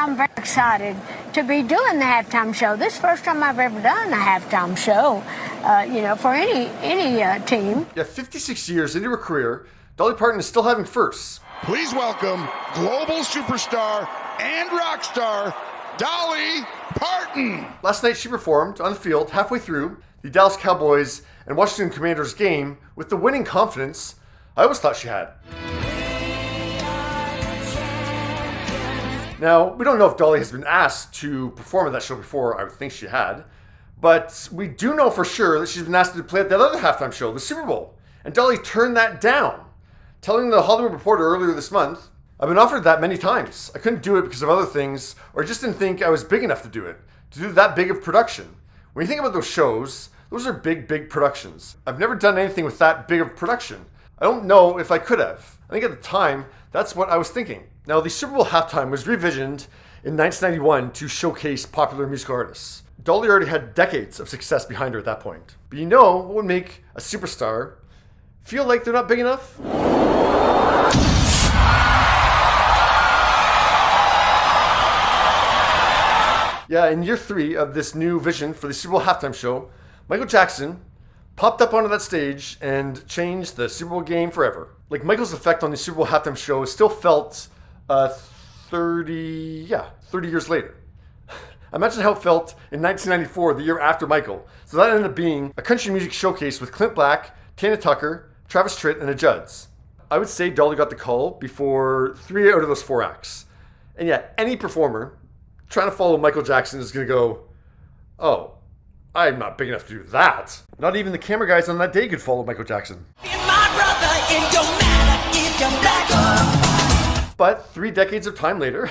I'm very excited to be doing the halftime show. This is the first time I've ever done a halftime show, for any team. Yeah, 56 years into her career, Dolly Parton is still having firsts. Please welcome global superstar and rock star, Dolly Parton. Last night she performed on the field halfway through the Dallas Cowboys and Washington Commanders game with the winning confidence I always thought she had. Now, we don't know if Dolly has been asked to perform at that show before. I would think she had. But we do know for sure that she's been asked to play at that other halftime show, the Super Bowl. And Dolly turned that down, telling the Hollywood Reporter earlier this month, "I've been offered that many times. I couldn't do it because of other things, or I just didn't think I was big enough to do it, to do that big of production." When you think about those shows, those are big, big productions. I've never done anything with that big of production. I don't know if I could have. I think at the time, that's what I was thinking. Now, the Super Bowl halftime was revisioned in 1991 to showcase popular musical artists. Dolly already had decades of success behind her at that point. But you know what would make a superstar feel like they're not big enough? Yeah, in year 3 of this new vision for the Super Bowl halftime show, Michael Jackson popped up onto that stage and changed the Super Bowl game forever. Like, Michael's effect on the Super Bowl halftime show is still felt 30 years later. Imagine how it felt in 1994, the year after Michael. So that ended up being a country music showcase with Clint Black, Tana Tucker, Travis Tritt, and the Judds. I would say Dolly got the call before 3 out of those 4 acts. And yeah, any performer trying to follow Michael Jackson is going to go, "Oh, I'm not big enough to do that." Not even the camera guys on that day could follow Michael Jackson. But 3 decades of time later,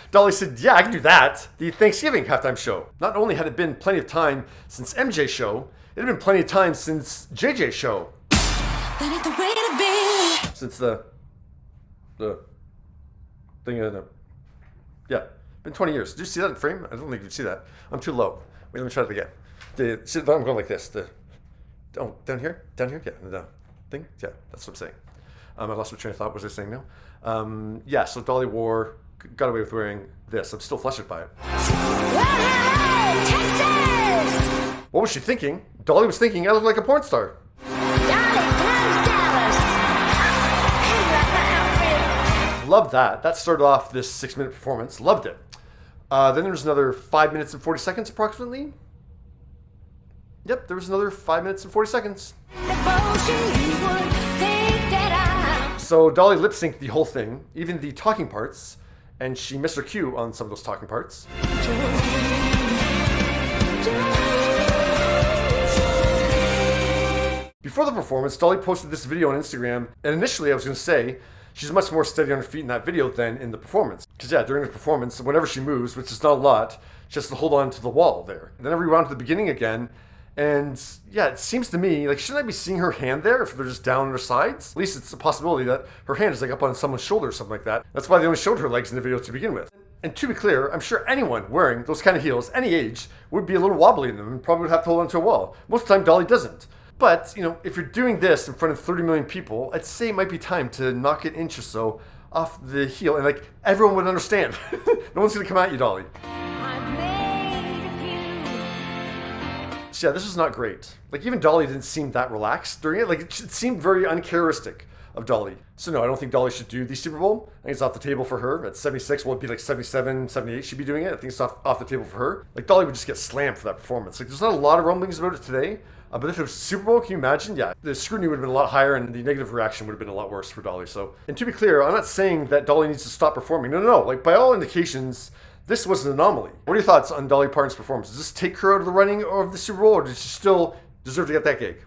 Dolly said, "Yeah, I can do that." The Thanksgiving halftime show. Not only had it been plenty of time since MJ's show, it had been plenty of time since JJ's show. Since the thing of the, yeah, been 20 years. Did you see that in frame? I don't think you could see that. I'm too low. Wait, let me try that again. I'm going like this. Down here, yeah, the thing, yeah, that's what I'm saying. I lost my train of thought. What was I saying now? Yeah, so Dolly got away with wearing this. I'm still flustered by it. What was she thinking? Dolly was thinking I look like a porn star. Loved that. That started off this 6-minute performance. Loved it. Then there was another 5 minutes and 40 seconds approximately. Yep, there was another 5 minutes and 40 seconds. So Dolly lip-synced the whole thing, even the talking parts, and she missed her cue on some of those talking parts. Before the performance, Dolly posted this video on Instagram, and initially I was going to say she's much more steady on her feet in that video than in the performance. Because yeah, during the performance, whenever she moves, which is not a lot, she has to hold on to the wall there. And then I rewound to the beginning again, and yeah, it seems to me, like, shouldn't I be seeing her hand there if they're just down on her sides? At least it's a possibility that her hand is like up on someone's shoulder or something like that. That's why they only showed her legs in the video to begin with. And to be clear, I'm sure anyone wearing those kind of heels, any age, would be a little wobbly in them and probably would have to hold onto a wall. Most of the time, Dolly doesn't. But, if you're doing this in front of 30 million people, I'd say it might be time to knock an inch or so off the heel. And, like, everyone would understand. No one's going to come at you, Dolly. So, yeah, this was not great. Like, even Dolly didn't seem that relaxed during it. Like, it seemed very uncharacteristic of Dolly. So, no, I don't think Dolly should do the Super Bowl. I think it's off the table for her. At 76, well, it'd be like 77, 78 she'd be doing it. I think it's off the table for her. Like, Dolly would just get slammed for that performance. Like, there's not a lot of rumblings about it today. But if it was Super Bowl, can you imagine? Yeah, the scrutiny would have been a lot higher and the negative reaction would have been a lot worse for Dolly. So, and to be clear, I'm not saying that Dolly needs to stop performing. No. Like, by all indications, this was an anomaly. What are your thoughts on Dolly Parton's performance? Does this take her out of the running of the Super Bowl, or does she still deserve to get that gig?